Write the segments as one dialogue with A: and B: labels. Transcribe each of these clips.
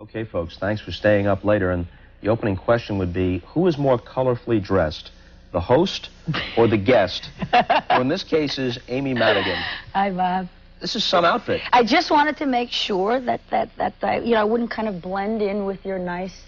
A: Okay, folks, thanks for staying up later. And the opening question would be, who is more colorfully dressed, the host or the guest? Well, in this case is Amy Madigan.
B: Hi, Bob.
A: This is some outfit.
B: I just wanted to make sure that I wouldn't kind of blend in with your nice,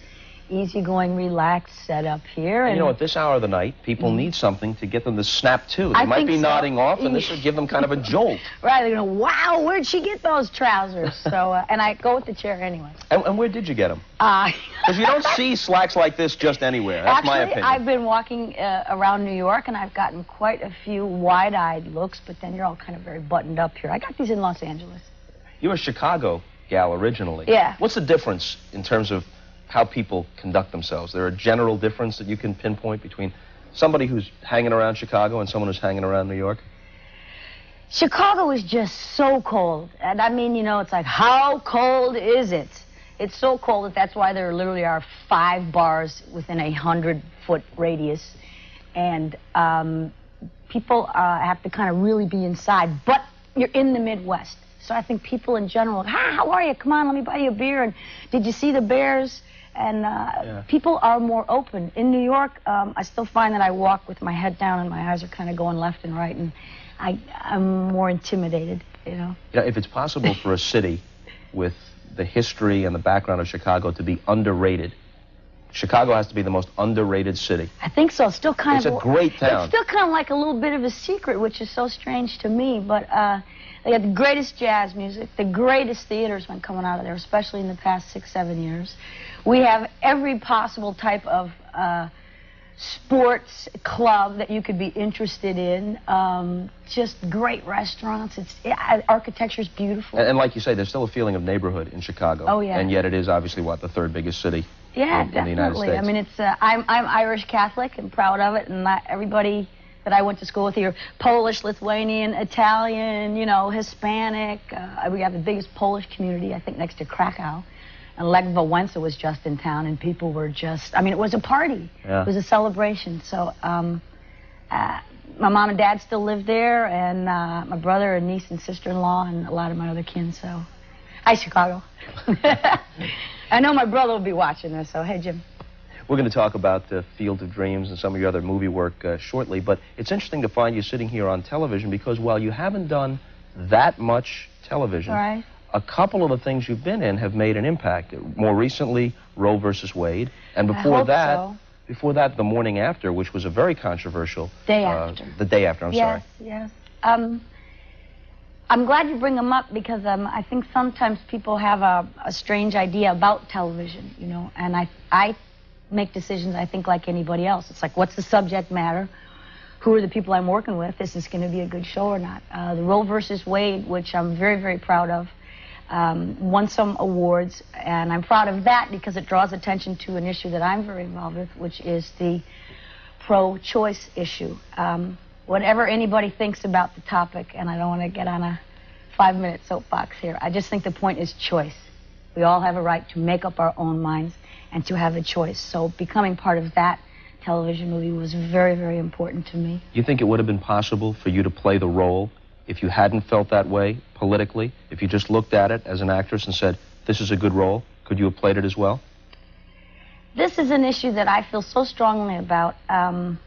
B: easygoing, relaxed setup here.
A: And you know, at this hour of the night, people need something to get them to snap to. They might be nodding off, and this would give them kind of a jolt.
B: Right, they're going, wow, where'd she get those trousers? So, and I go with the chair anyway.
A: And where did you get them? Because you don't see slacks like this just anywhere. That's my opinion.
B: I've been walking around New York, and I've gotten quite a few wide-eyed looks, but then you're all kind of very buttoned up here. I got these in Los Angeles.
A: You're a Chicago gal originally.
B: Yeah.
A: What's the difference in terms of how people conduct themselves? Is there a general difference that you can pinpoint between somebody who's hanging around Chicago and someone who's hanging around New York?
B: Chicago is just so cold. And I mean, you know, it's like, how cold is it? It's so cold that that's why there literally are 5 bars within a 100-foot radius. And people have to kind of really be inside. But you're in the Midwest. So I think people in general, how are you? Come on, let me buy you a beer. And did you see the Bears? And people are more open. In New York, I still find that I walk with my head down and my eyes are kind of going left and right, and I'm more intimidated, you know.
A: Yeah, if it's possible for a city with the history and the background of Chicago to be underrated, Chicago has to be the most underrated city.
B: I think so. Still kind
A: of. It's a great town.
B: It's still kind of like a little bit of a secret, which is so strange to me, but they got the greatest jazz music, the greatest theater's been coming out of there, especially in the past 6, 7 years. We have every possible type of sports club that you could be interested in. Just great restaurants. Architecture's beautiful.
A: And like you say, there's still a feeling of neighborhood in Chicago.
B: Oh, yeah.
A: And yet it is obviously, what, the 3rd biggest city in the United States.
B: I mean, it's I'm Irish Catholic and proud of it, and everybody that I went to school with here, Polish, Lithuanian, Italian, you know, Hispanic. We have the biggest Polish community, I think, next to Krakow. And Lech Wałęsa was just in town, and people were just, I mean, it was a party. Yeah. It was a celebration. So my mom and dad still live there, and my brother and niece and sister-in-law and a lot of my other kin, so. Hi, Chicago. I know my brother will be watching this, so hey, Jim.
A: We're going to talk about the Field of Dreams and some of your other movie work shortly, but it's interesting to find you sitting here on television because while you haven't done that much television,
B: right,
A: a couple of the things you've been in have made an impact. More recently, Roe versus Wade, and before that, The Morning After, which was a very controversial...
B: Day After.
A: The Day After, I'm sorry.
B: Yes. I'm glad you bring them up because I think sometimes people have a strange idea about television, you know, and I make decisions, I think, like anybody else. It's like, what's the subject matter? Who are the people I'm working with? Is this going to be a good show or not? The Roe versus Wade, which I'm very, very proud of, won some awards, and I'm proud of that because it draws attention to an issue that I'm very involved with, which is the pro-choice issue. Whatever anybody thinks about the topic, and I don't want to get on a 5-minute soapbox here, I just think the point is choice. We all have a right to make up our own minds and to have a choice. So becoming part of that television movie was very, very important to me.
A: You think it would have been possible for you to play the role if you hadn't felt that way politically? If you just looked at it as an actress and said, this is a good role, could you have played it as well?
B: This is an issue that I feel so strongly about. I'm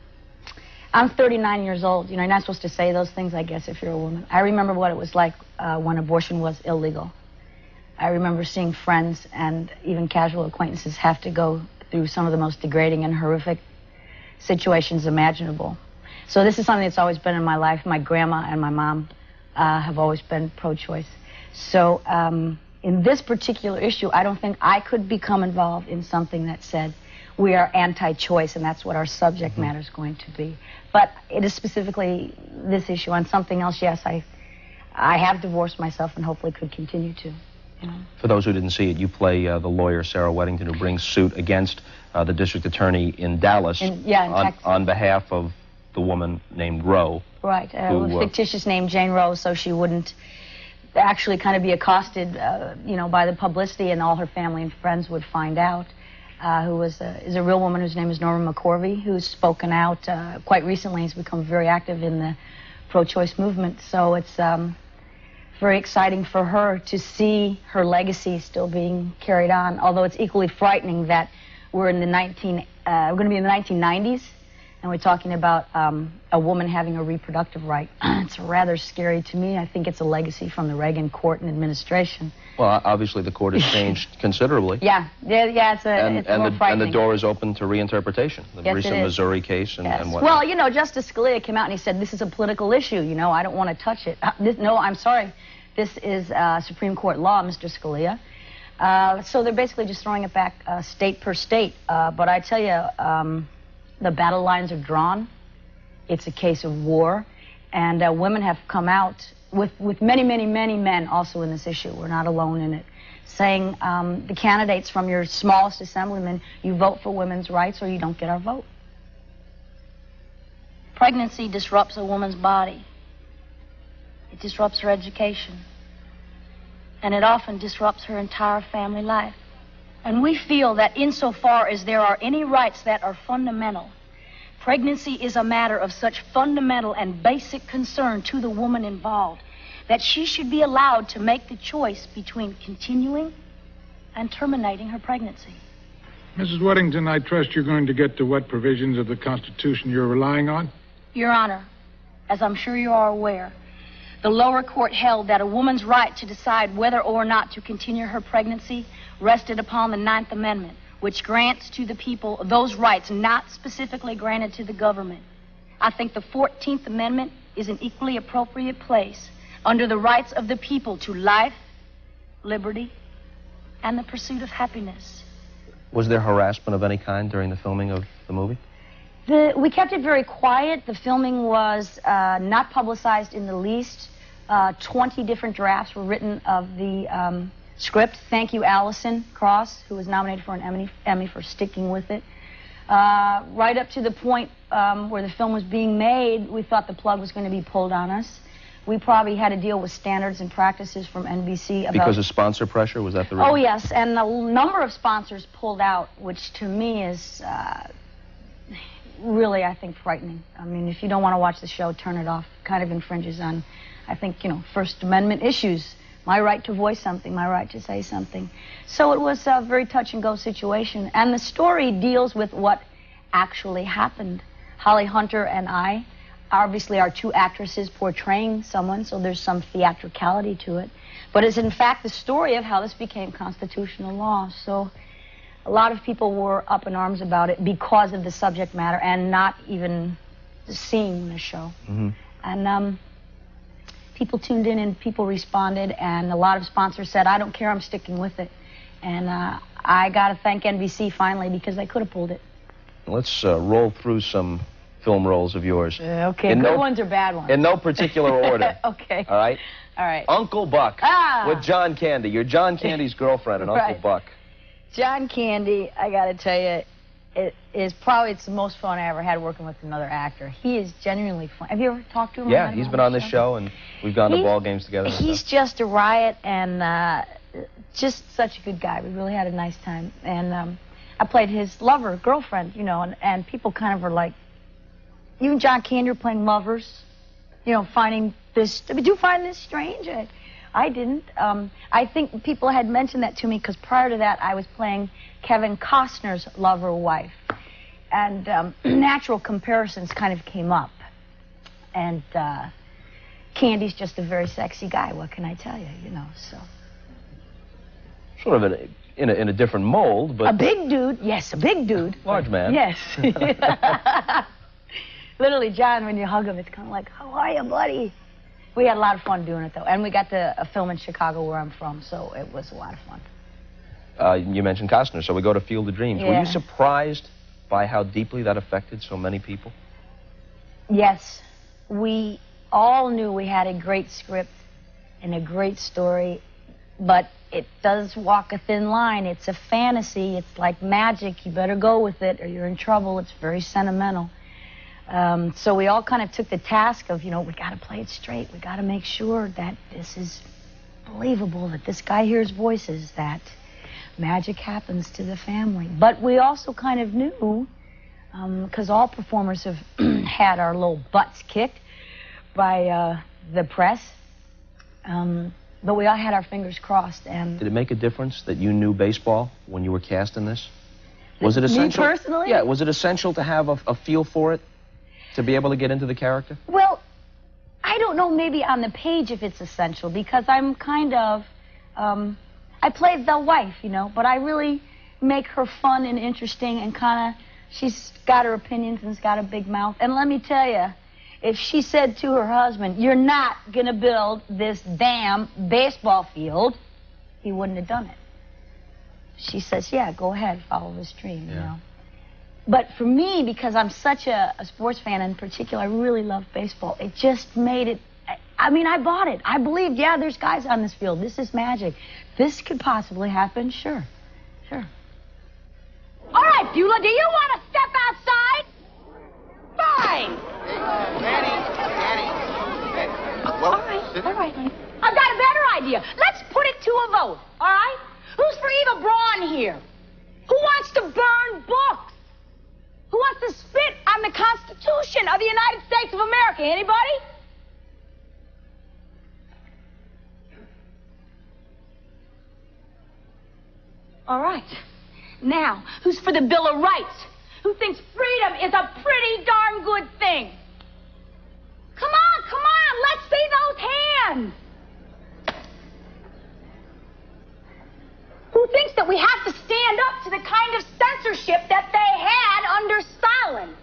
B: 39 years old. You know, you're not supposed to say those things, I guess, if you're a woman. I remember what it was like when abortion was illegal. I remember seeing friends and even casual acquaintances have to go through some of the most degrading and horrific situations imaginable. So this is something that's always been in my life. My grandma and my mom have always been pro-choice. So in this particular issue, I don't think I could become involved in something that said we are anti-choice and that's what our subject matter is going to be. But it is specifically this issue. On something else, yes, I have divorced myself and hopefully could continue to. You know. For
A: those who didn't see it, you play the lawyer, Sarah Weddington, who brings suit against the district attorney in Dallas on behalf of the woman named Roe.
B: Right, a fictitious name, Jane Roe, so she wouldn't actually kind of be accosted, you know, by the publicity, and all her family and friends would find out. Who is a real woman whose name is Norma McCorvey, who's spoken out quite recently. Has become very active in the pro-choice movement. So it's very exciting for her to see her legacy still being carried on, although it's equally frightening that we're in the we're going to be in the 1990s, and we're talking about a woman having a reproductive right. It's rather scary to me. I think it's a legacy from the Reagan court and administration.
A: Well, obviously the court has changed considerably.
B: Yeah, it's more frightening.
A: And the door is open to reinterpretation. The recent Missouri case and whatnot.
B: Well, you know, Justice Scalia came out and he said, this is a political issue, you know, I don't want to touch it. No, I'm sorry. This is Supreme Court law, Mr. Scalia. So they're basically just throwing it back state per state. But I tell you, the battle lines are drawn. It's a case of war. And women have come out with many, many, many men also in this issue. We're not alone in it. Saying the candidates from your smallest assemblyman, you vote for women's rights or you don't get our vote. Pregnancy disrupts a woman's body. It disrupts her education. And it often disrupts her entire family life. And we feel that insofar as there are any rights that are fundamental, pregnancy is a matter of such fundamental and basic concern to the woman involved that she should be allowed to make the choice between continuing and terminating her pregnancy.
C: Mrs. Weddington, I trust you're going to get to what provisions of the Constitution you're relying on?
B: Your Honor, as I'm sure you are aware, the lower court held that a woman's right to decide whether or not to continue her pregnancy rested upon the 9th Amendment, which grants to the people those rights not specifically granted to the government. I think the 14th Amendment is an equally appropriate place under the rights of the people to life, liberty, and the pursuit of happiness.
A: Was there harassment of any kind during the filming of the movie?
B: We kept it very quiet. The filming was not publicized in the least. 20 different drafts were written of the script. Thank you, Allison Cross, who was nominated for an Emmy for sticking with it. Right up to the point where the film was being made, we thought the plug was going to be pulled on us. We probably had to deal with standards and practices from NBC about...
A: Because of sponsor pressure? Was that the reason?
B: Oh, yes, and a number of sponsors pulled out, which to me is really, I think, frightening. I mean, if you don't want to watch the show, turn it off. Kind of infringes on, I think, you know, First Amendment issues. My right to voice something, my right to say something. So it was a very touch-and-go situation. And the story deals with what actually happened. Holly Hunter and I obviously are two actresses portraying someone, so there's some theatricality to it. But it's in fact the story of how this became constitutional law. So a lot of people were up in arms about it because of the subject matter and not even seeing the show. Mm-hmm. And people tuned in and people responded, and a lot of sponsors said, I don't care, I'm sticking with it. And I got to thank NBC finally, because they could have pulled it.
A: Let's roll through some film roles of yours.
B: Okay, good ones or bad ones?
A: In no particular order.
B: Okay.
A: All right?
B: All right.
A: Uncle Buck with John Candy. You're John Candy's girlfriend in Uncle Buck.
B: John Candy, I got to tell you, it's the most fun I ever had working with another actor. He is genuinely fun. Have you ever talked to him?
A: Yeah, he's been on this show, and we've gone to ball games together.
B: He's just a riot, and just such a good guy. We really had a nice time. And I played his lover, girlfriend, you know, and people kind of were like, you and John Candy are playing lovers, you know, finding this, did you find this strange? I didn't. I think people had mentioned that to me because prior to that I was playing Kevin Costner's lover wife. And natural comparisons kind of came up. And Candy's just a very sexy guy, what can I tell you, you know, so.
A: Sort of in a different mold, but...
B: A big dude, yes, a big dude.
A: Large man.
B: Yes. Literally, John, when you hug him, it's kind of like, how are you, buddy? We had a lot of fun doing it, though. And we got to film in Chicago, where I'm from, so it was a lot of fun.
A: You mentioned Costner, so we go to Field of Dreams.
B: Yeah.
A: Were you surprised by how deeply that affected so many people?
B: Yes. We all knew we had a great script and a great story, but it does walk a thin line. It's a fantasy. It's like magic. You better go with it or you're in trouble. It's very sentimental. So we all kind of took the task of, you know, we got to play it straight. We got to make sure that this is believable, that this guy hears voices, that magic happens to the family. But we also kind of knew, because all performers have had our little butts kicked by the press, But we all had our fingers crossed. And
A: did it make a difference that you knew baseball when you were cast in this? Was it essential?
B: Me personally?
A: Yeah, was it essential to have a feel for it, to be able to get into the character?
B: Well, I don't know maybe on the page if it's essential, because I'm kind of, I played the wife, you know, but I really make her fun and interesting and kind of, she's got her opinions and has got a big mouth. And let me tell you, if she said to her husband, "You're not going to build this damn baseball field," he wouldn't have done it. She says, "Yeah, go ahead, follow this dream," you know. But for me, because I'm such a sports fan, in particular, I really love baseball. It just made it, I mean, I bought it. I believed, yeah, there's guys on this field. This is magic. This could possibly happen. Sure, sure. All right, Beulah, do you want to step outside? Fine.
D: Annie. Well,
B: All right, honey. I've got a better idea. Let's put it to a vote, all right? Who's for Eva Braun here? Who wants to burn books? Who wants to spit on the Constitution of the United States of America? Anybody? All right. Now, who's for the Bill of Rights? Who thinks freedom is a pretty darn good thing? Come on, let's see those hands. Who thinks that we have to stand up to the kind of censorship that they had under Stalin?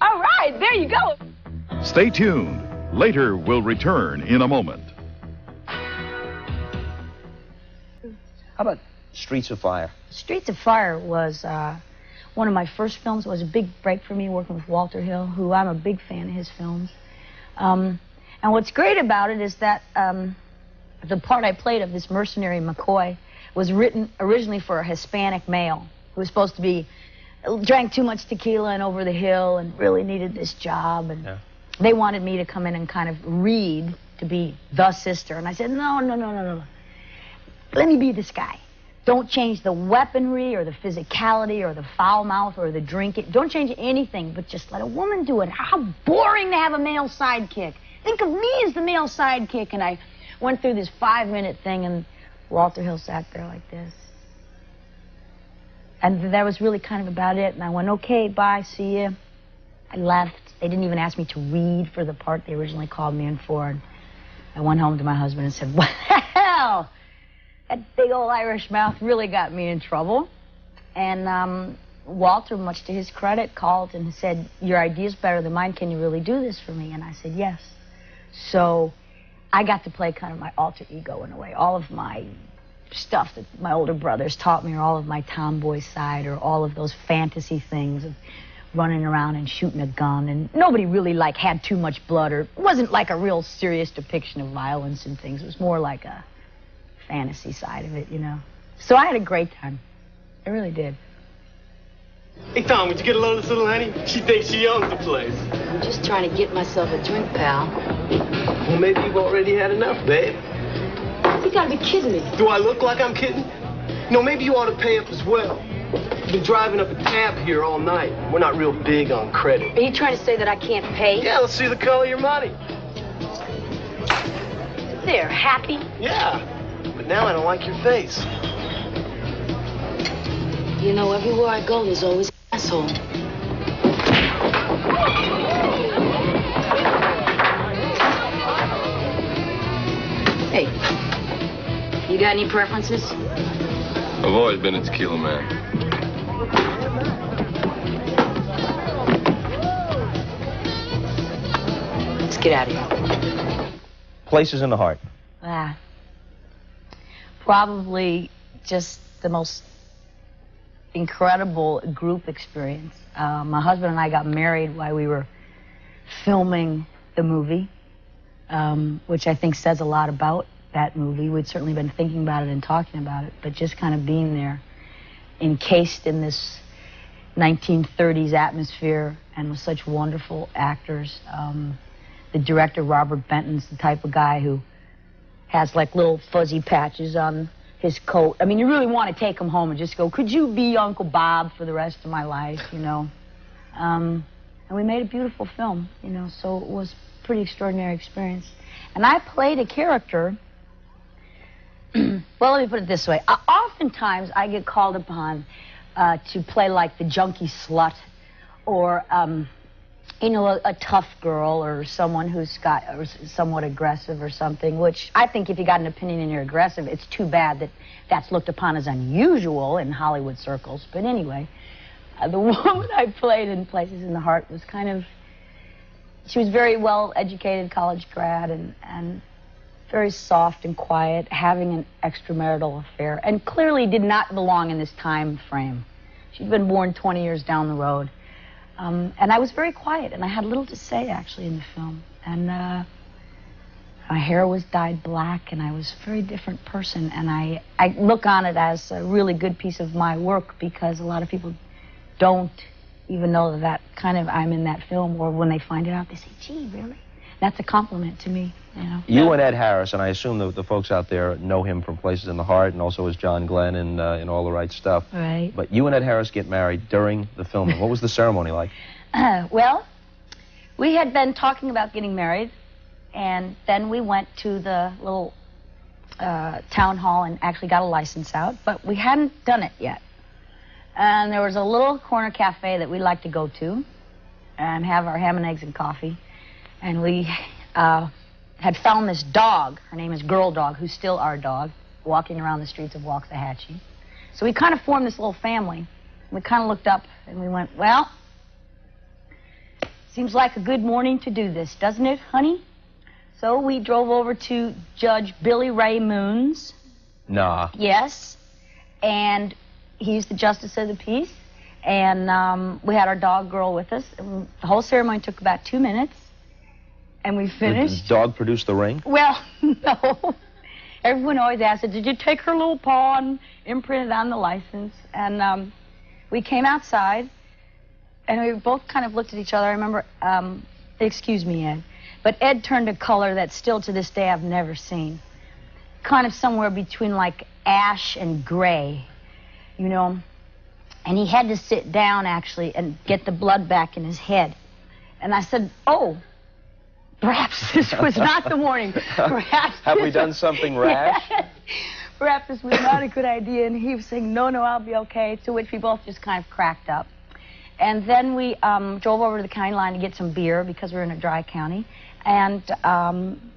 B: All right, there you go.
E: Stay tuned. Later, we'll return in a moment.
A: How about Streets of Fire?
B: Streets of Fire was one of my first films. It was a big break for me, working with Walter Hill, who I'm a big fan of his films. And what's great about it is that the part I played of this mercenary McCoy was written originally for a Hispanic male who was supposed to be, drank too much tequila and over the hill and really needed this job. And they wanted me to come in and kind of read to be the sister. And I said, no. Let me be this guy. Don't change the weaponry or the physicality or the foul mouth or the drinking. Don't change anything, but just let a woman do it. How boring to have a male sidekick. Think of me as the male sidekick. And I went through this 5-minute thing, and Walter Hill sat there like this. And that was really kind of about it. And I went, okay, bye, see you. I left. They didn't even ask me to read for the part they originally called me in for. And I went home to my husband and said, what the hell? That big old Irish mouth really got me in trouble. And Walter, much to his credit, called and said, your idea's better than mine. Can you really do this for me? And I said, yes. So I got to play kind of my alter ego in a way. All of my stuff that my older brothers taught me, or all of my tomboy side, or all of those fantasy things of running around and shooting a gun. And nobody really, like, had too much blood, or it wasn't like a real serious depiction of violence and things. It was more like a fantasy side of it, you know. So I had a great time. I really did.
D: Hey, Tom, would you get a load of this little honey? She thinks she owns the place.
F: I'm just trying to get myself a drink, pal.
D: Well, maybe you've already had enough, babe.
F: You gotta be kidding me.
D: Do I look like I'm kidding? You know, maybe you ought to pay up as well. You've been driving up a tab here all night. We're not real big on credit.
F: Are you trying to say that I can't pay?
D: Yeah, let's see the color of your money.
F: There, happy?
D: Yeah, but now I don't like your face.
F: You know, everywhere I go, there's always an asshole. Hey, you got any preferences?
G: I've always been a tequila man.
F: Let's get out of here.
A: Places in the Heart.
B: Probably just the most incredible group experience. My husband and I got married while we were filming the movie, which I think says a lot about that movie. We'd certainly been thinking about it and talking about it, but just kind of being there, encased in this 1930s atmosphere and with such wonderful actors. The director, Robert Benton's the type of guy who has like little fuzzy patches on his coat. I mean, you really want to take him home and just go, could you be Uncle Bob for the rest of my life, you know? And we made a beautiful film, you know, so it was a pretty extraordinary experience. And I played a character, well, let me put it this way. Oftentimes, I get called upon to play like the junkie slut or, you know, a tough girl or someone who's got or somewhat aggressive or something, which I think if you got an opinion and you're aggressive, it's too bad that that's looked upon as unusual in Hollywood circles. But anyway, the woman I played in Places in the Heart was kind of, she was very well-educated college grad and very soft and quiet, having an extramarital affair, and clearly did not belong in this time frame. She'd been born 20 years down the road. And I was very quiet, and I had little to say, actually, in the film. And my hair was dyed black, and I was a very different person. And I look on it as a really good piece of my work, because a lot of people don't even know that kind of I'm in that film, or when they find it out, they say, gee, really? That's a compliment to me, you know.
A: You and Ed Harris, and I assume the folks out there know him from Places in the Heart, and also as John Glenn in All the Right Stuff.
B: Right.
A: But you and Ed Harris get married during the filming. What was the ceremony like?
B: Well, we had been talking about getting married, and then we went to the little town hall and actually got a license out, but we hadn't done it yet. And there was a little corner cafe that we like to go to and have our ham and eggs and coffee. And we had found this dog. Her name is Girl Dog, who's still our dog, walking around the streets of Waxahachie. So we kind of formed this little family. We kind of looked up and we went, well, seems like a good morning to do this, doesn't it, honey? So we drove over to Judge Billy Ray Moon's.
A: Nah.
B: Yes. And he's the Justice of the Peace. And we had our dog Girl with us. And the whole ceremony took about 2 minutes. And we finished.
A: Did the dog produce the ring?
B: Well, no. Everyone always asks, did you take her little paw and imprint it on the license? And we came outside, and we both kind of looked at each other. I remember, excuse me, Ed, but Ed turned a color that still to this day I've never seen. Kind of somewhere between like ash and gray, you know. And he had to sit down, actually, and get the blood back in his head. And I said, oh, perhaps this was not the morning. Perhaps
A: have we done something rash?
B: Yeah. Perhaps this was not a good idea. And he was saying, no, I'll be okay. To which we both just kind of cracked up. And then we drove over to the county line to get some beer because we were in a dry county. And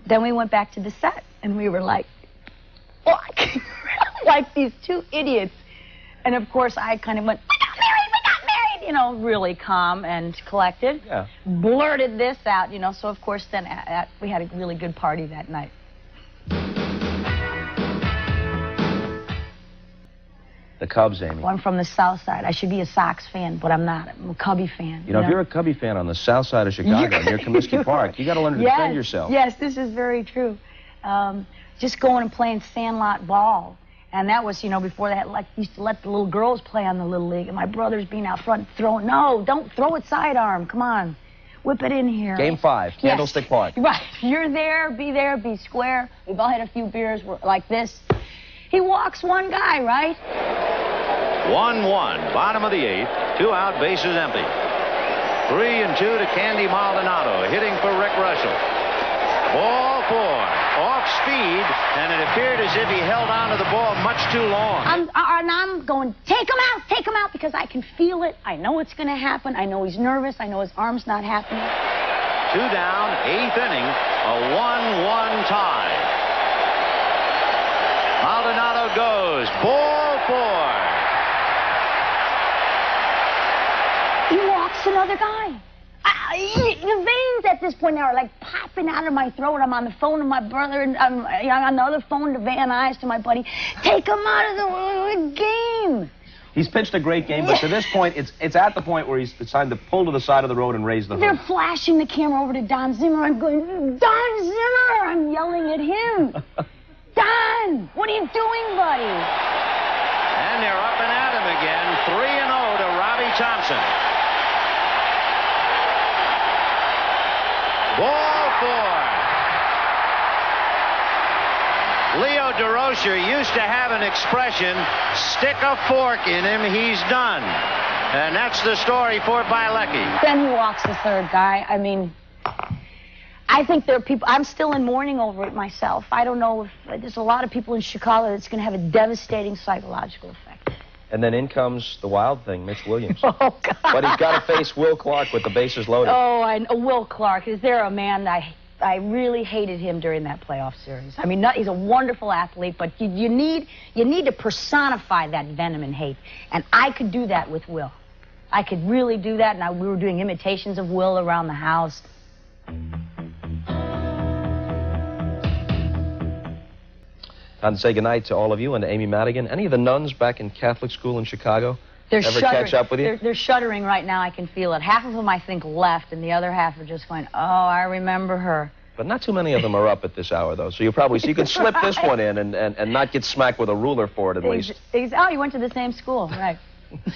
B: then we went back to the set. And we were like, what? Like these two idiots. And of course, I kind of went, we got married, you know, really calm and collected.
A: Yeah.
B: Blurted this out, you know, so of course then we had a really good party that night.
A: The Cubs, Amy.
B: Well, I'm from the South Side. I should be a Sox fan, but I'm not. I'm a Cubby fan.
A: You know, if you're a Cubby fan on the south side of Chicago, near Comiskey Park, you got to learn to defend yourself.
B: Yes, this is very true. Just going and playing sandlot ball. And that was, you know, before they had, like, used to let the little girls play on the Little League. And my brother's being out front throwing, no, don't throw it sidearm. Come on. Whip it in here.
A: Game 5, Candlestick Park.
B: Right. You're there, be square. We've all had a few beers like this. He walks one guy, right?
H: 1-1, bottom of the 8th. 2 out, bases empty. 3-2 to Candy Maldonado, hitting for Rick Russell. Ball 4, off speed, and it appeared as if he held on to the ball much too long.
B: I'm going, take him out, because I can feel it. I know it's going to happen. I know he's nervous. I know his arm's not happening.
H: 2 down, 8th inning, a 1-1 tie. Maldonado goes, ball 4.
B: He walks another guy. The veins at this point now are like popping out of my throat. I'm on the phone to my brother, and I'm on the other phone to Van Nuys, to my buddy. Take him out of the game.
A: He's pitched a great game, but to this point, it's at the point where it's time to pull to the side of the road and raise the hood.
B: They're flashing the camera over to Don Zimmer. I'm going, Don Zimmer! I'm yelling at him. Don, what are you doing, buddy?
H: And they're up and at him again. 3-0 to Robbie Thompson. Ball 4. DeRocher used to have an expression, stick a fork in him, he's done. And that's the story for Bielecki.
B: Then he walks the third guy. I mean, I think there are people, I'm still in mourning over it myself. I don't know if there's a lot of people in Chicago that's going to have a devastating psychological effect.
A: And then in comes the wild thing, Mitch Williams.
B: Oh, God.
A: But he's got to face Will Clark with the bases loaded.
B: Oh, I know. Will Clark. Is there a man that I really hated him during that playoff series? I mean, he's a wonderful athlete, but you need to personify that venom and hate. And I could do that with Will. I could really do that, and we were doing imitations of Will around the house.
A: Time to say goodnight to all of you and to Amy Madigan. Any of the nuns back in Catholic school in Chicago ever catch up with you?
B: They're shuddering right now. I can feel it. Half of them, I think, left, and the other half are just going, oh, I remember her.
A: But not too many of them are up at this hour, though. So you can slip this one in and not get smacked with a ruler for it, at least.
B: Oh, you went to the same school, right.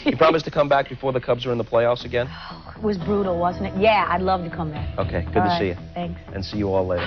A: You promised to come back before the Cubs are in the playoffs again?
B: Oh, it was brutal, wasn't it? Yeah, I'd love to come back.
A: Okay, good to see you.
B: Thanks.
A: And see you all later.